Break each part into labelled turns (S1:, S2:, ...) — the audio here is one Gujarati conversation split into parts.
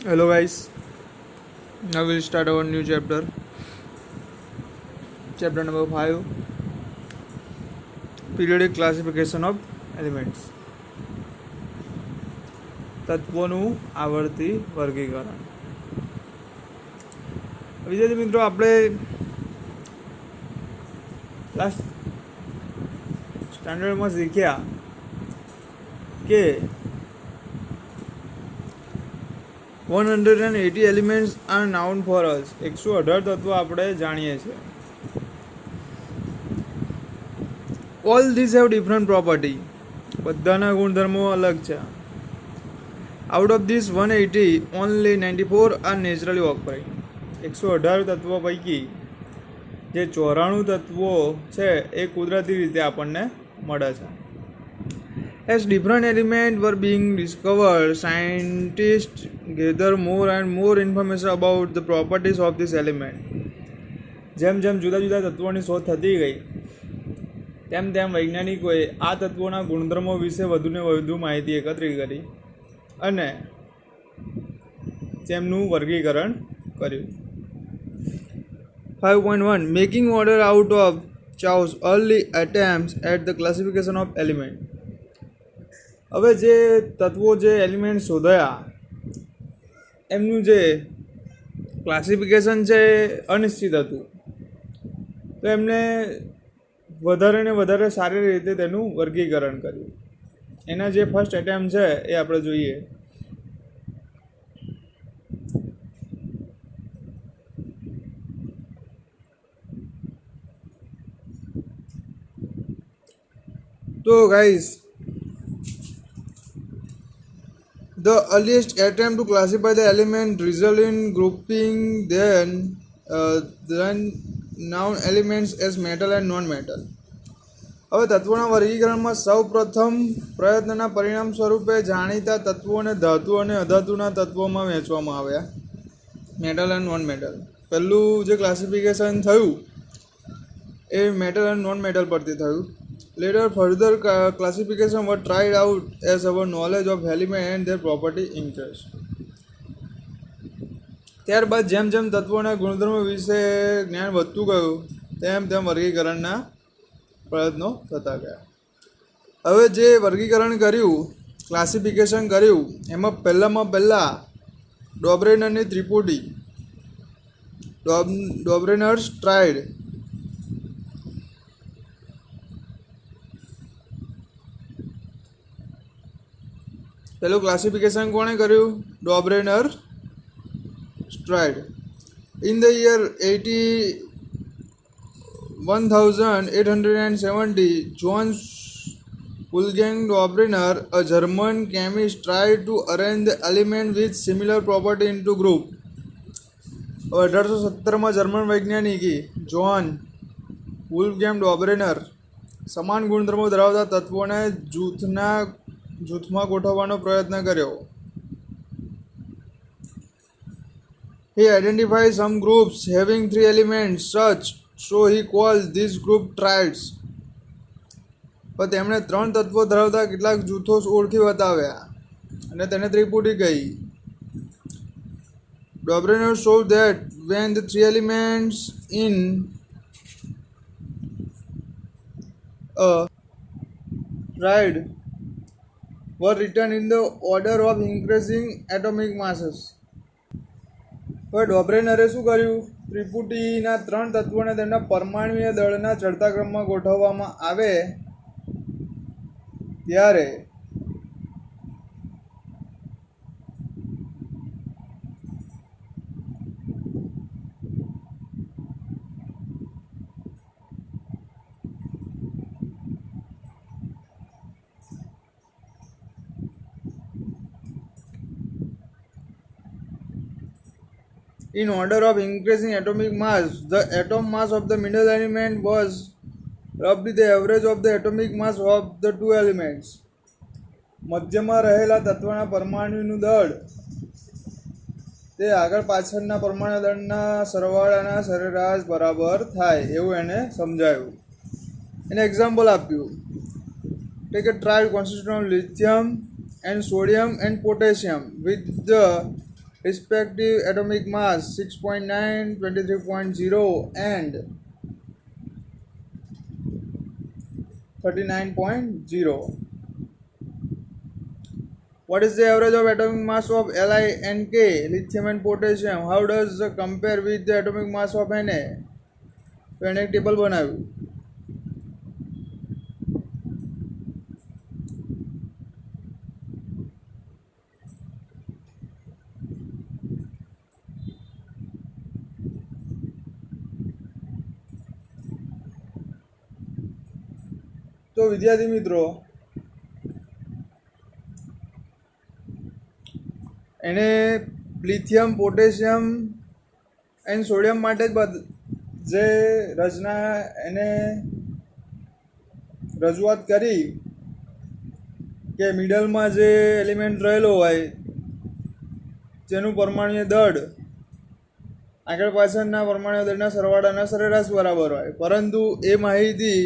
S1: Hello guys, now we'll start our new chapter. Chapter number 5, Periodic Classification of Elements. તત્વોનું આવર્તી વર્ગીકરણ. વિદ્યાર્થી મિત્રો, આપણે લાસ્ટ સ્ટાન્ડર્ડમાં શીખ્યા કે 180 elements are known for us. 118 તત્વો આપણે જાણીએ છીએ. All these have different property. બધાના ગુણધર્મો અલગ છે. Out of this 180, only 94 are naturally occurring. 118 તત્વો પૈકી જે 94 તત્વો છે એ કુદરતી રીતે આપણને મળે છે. As different elements were being discovered, scientists gather more and more information about the properties of this element. જેમ જેમ જુદા જુદા તત્વોની શોધ થતી ગઈ તેમ તેમ વૈજ્ઞાનિકોએ આ તત્વોના ગુણધર્મો વિશે વધુને વધુ માહિતી એકત્રિત કરી અને તેમનું વર્ગીકરણ કર્યું. 5.1 Making order out of Chau's early attempts at the classification of element. હવે જે તત્વો જે એલિમેન્ટ શોધાયા એમનું જે ક્લાસિફિકેશન છે અનિશ્ચિત હતું, તો એમને વધારે ને વધારે સારી રીતે તેનું વર્ગીકરણ કર્યું. એના જે ફર્સ્ટ એટેમ્પ છે એ આપણે જોઈએ. તો guys, the earliest attempt to classify the element result in grouping then known elements as metal and non-metal. હવે તત્વોના વર્ગીકરણમાં સૌ પ્રથમ પ્રયત્નના પરિણામ સ્વરૂપે જાણીતા તત્વોને ધાતુ અને અધાતુના તત્વોમાં વહેંચવામાં આવ્યા, મેટલ એન્ડ નોન મેટલ. પહેલું જે ક્લાસિફિકેશન થયું એ મેટલ એન્ડ નોન મેટલ પરથી થયું. Later, further classification were tried out as our knowledge of elements and their property increased. ત્યારબાદ જેમ જેમ તત્વોના ગુણધર્મો વિશે જ્ઞાન વધતું ગયું તેમ તેમ વર્ગીકરણના પ્રયત્નો થતા ગયા. હવે જે વર્ગીકરણ કર્યું, ક્લાસિફિકેશન કર્યું, એમાં પહેલાં ડોબ્રેનરની ત્રિપુટી, ડોબ્રેનર્સ ટ્રાઇડ, પેલું ક્લાસિફિકેશન કોણે કર્યું? Dobereiner triad. In the year 1870, Johannes Wolfgang Dobrener, a German chemist, tried to arrange the element with similar property into group. 1870માં જર્મન વૈજ્ઞાનિકી જોહાન વુલ્ફગેમ ડોબ્રેનર સમાન ગુણધર્મો ધરાવતા તત્વોને જૂથમાં ગોઠવવાનો પ્રયત્ન કર્યો. He identified some groups having 3 elements such, so he called these group triads. પણ તેમણે 3 તત્વો ધરાવતા કેટલાક જૂથો ઓળખી બતાવ્યા અને તેને ત્રિપુટી કહી. Dobrener showed that when the 3 elements in a triad were written in the order of increasing atomic masses. હવે ડોબ્રેનરે શું કર્યું? ત્રિપુટીના 3 તત્વોને તેમના પરમાણુય દળના ચડતા ક્રમમાં ગોઠવવામાં આવે ત્યારે in order of increasing atomic mass, the atom mass of the middle element was roughly the average of the atomic mass of the 2 elements. મધ્યમાં રહેલા તત્વના પરમાણુનું દળ તે આગળ પાછળના પરમાણુ દળના સરવાળાના સરેરાશ બરાબર થાય એવું એને સમજાયું. એને એક્ઝામ્પલ આપ્યું. Take a triad consisting of lithium and sodium and potassium with the respective atomic mass 6.9, 23.0 and 39.0. What is the average of atomic mass of Li and K, lithium and potassium? How does it compare with the atomic mass of Na? તો એને એક ટેબલ બનાવ્યું. તો વિદ્યાર્થી મિત્રો એને લિથિયમ પોટેશિયમ એન્ડ સોડિયમ માટે જ જે રચના એને રજૂઆત કરી કે મિડલમાં જે એલિમેન્ટ રહેલો હોય જેનું પરમાણુય દળ આગળ પાછળના પરમાણુ દળના સરવાળાના સરેરાશ બરાબર હોય, પરંતુ એ માહિતી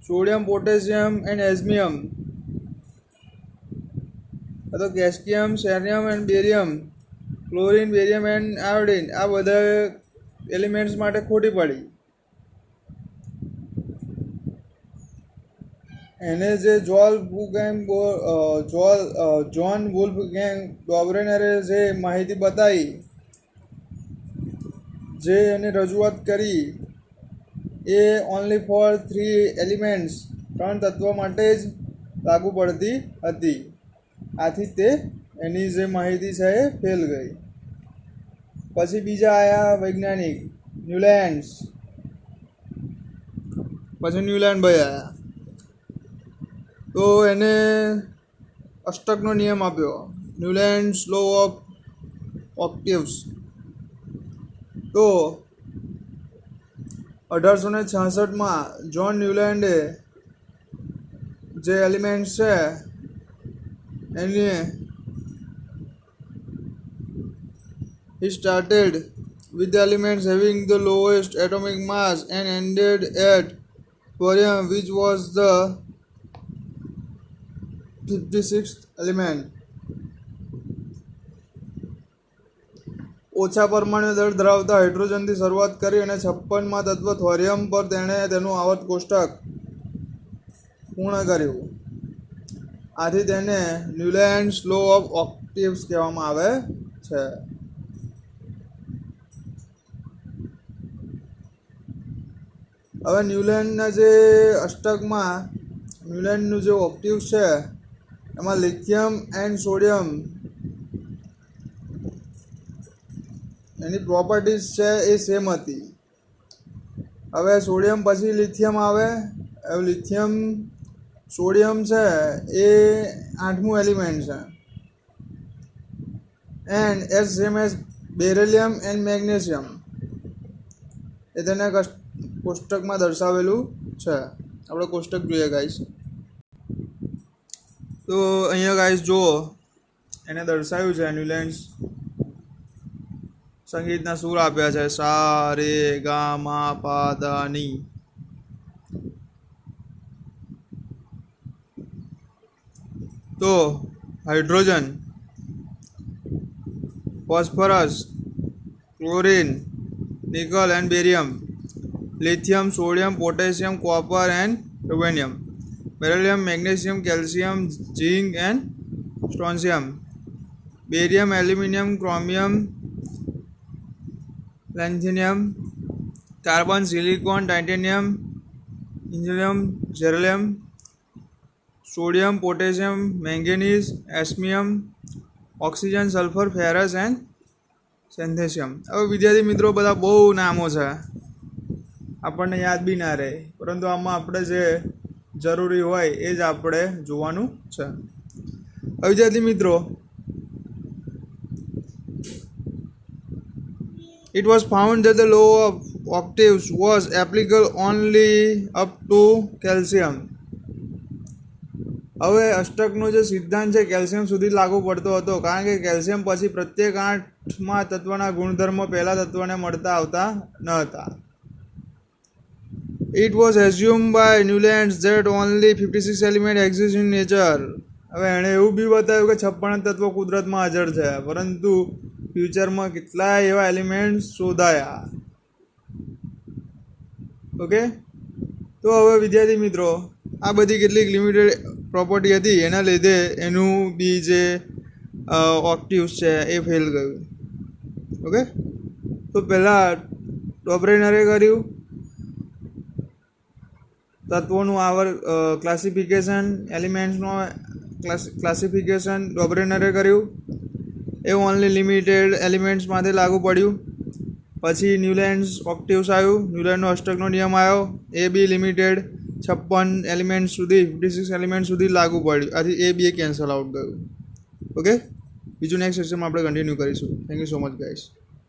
S1: સોડિયમ પોટેશિયમ એન્ડ એઝમિયમ અથવા caesium cerium and barium chlorine barium and iodine આ બધા એલિમેન્ટ્સ માટે ખોટી પડી. એને જે જ્હોન વુલ્ફગેંગ ડોબરેનરે જે માહિતી બતાવી, જે એને રજૂઆત કરી એ ઓનલી ફોર 3 એલિમેન્ટ્સ 3 તત્વો માટે જ લાગુ પડતી હતી. આથી તે એની જે માહિતી છે એ ફેલ ગઈ. પછી બીજા આવ્યા વૈજ્ઞાનિક ન્યુલેન્ડ્સ. પછી ન્યુલેન્ડ ભાઈ આવ્યા તો એને અષ્ટકનો નિયમ આપ્યો, ન્યુલેન્ડ્સ લો ઓફ ઓક્ટેવ્સ. તો 1866માં જ્હોન ન્યુલેન્ડે જે એલિમેન્ટ્સ છે એની he started with the elements having the lowest atomic mass and ended at thorium, which was the 56th element. ઓછા પરમાણુ દળ ધરાવતા હાઇડ્રોજનથી શરૂઆત કરી અને 56મા તત્વ થોરિયમ પર તેણે તેનું આવર્ત કોષ્ટક પૂર્ણ કર્યું. આથી તેને ન્યુલેન્ડ્સ લો ઓફ ઓક્ટેવ્સ કહેવામાં આવે છે. હવે ન્યુલેન્ડના જે અષ્ટકમાં ન્યુલેન્ડનું જે ઓક્ટેવ્સ છે એમાં lithium and sodium any properties છે એ સેમ હતી. હવે સોડિયમ પછી લિથિયમ આવે. હવે લિથિયમ સોડિયમ છે એ 8મું એલિમેન્ટ છે and as same as beryllium and magnesium એ તેને કોષ્ટકમાં દર્શાવેલું છે. આપણે કોષ્ટક જોઈએ ગાઈસ. તો અહીંયા ગાઈસ જુઓ એને દર્શાવ્યું છે ન્યુલેન્ડ્સ. સંગીતના સૂર આપ્યા છે સા રે ગા મા પા ધા ની. તો hydrogen, phosphorus, chlorine, nickel and barium, lithium, sodium, potassium, copper and rubidium, beryllium, magnesium, calcium, zinc and strontium, barium, aluminium, chromium, lanthanum, carbon, silicon, titanium, indium, beryllium, sodium, potassium, manganese, osmium, oxygen, sulfur, ferrous and સેન્થેશિયમ. હવે વિદ્યાર્થી મિત્રો બધા બહુ નામો છે, આપણને યાદ બી ના રહે, પરંતુ આમાં આપણે જે જરૂરી હોય એ જ આપણે જોવાનું છે. હવે વિદ્યાર્થી મિત્રો it was found that the law of octaves was applicable only up to calcium. હવે અષ્ટકનો જે સિદ્ધાંત છે કેલ્શિયમ સુધી લાગુ પડતો હતો, કારણ કે કેલ્શિયમ પછી પ્રત્યેક 8મા તત્વના ગુણધર્મો પહેલા તત્વને મળતા આવતા ન હતા. It was assumed by Newlands that only 56 elements exist in nature. હવે એણે એવું બી બતાવ્યું કે 56 તત્વો કુદરતમાં હાજર છે, પરંતુ ફ્યુચરમાં કેટલા એવા એલિમેન્ટ્સ શોધાયા. ઓકે, તો હવે વિદ્યાર્થી મિત્રો આ બધી કેટલીક લિમિટેડ પ્રોપર્ટી હતી, એના લીધે એનું બી જે ઓક્ટિવ્સ છે એ ફેલ ગયું. ઓકે, તો પહેલાં ડોબ્રેનરે કર્યું તત્વોનું ક્લાસિફિકેશન, એલિમેન્ટ્સનું ક્લાસિફિકેશન ડોબ્રેનરે કર્યું. એ ઓનલી લિમિટેડ એલિમેન્ટ્સ માટે લાગુ પડ્યું. પછી ન્યુલેન્ડ્સ ઓક્ટિવ્સ આવ્યું, ન્યુલેન્ડનો અષ્ટકનો નિયમ આવ્યો, એ બી લિમિટેડ 56 એલિમેન્ટ સુધી 56 એલિમેન્ટ સુધી લાગુ પડ્યું. આથી એ બી કેન્સલ આઉટ ગયું. ઓકે, બીજું નેક્સ્ટ સેશનમાં આપણે કન્ટિન્યુ કરીશું. Thank you so much guys.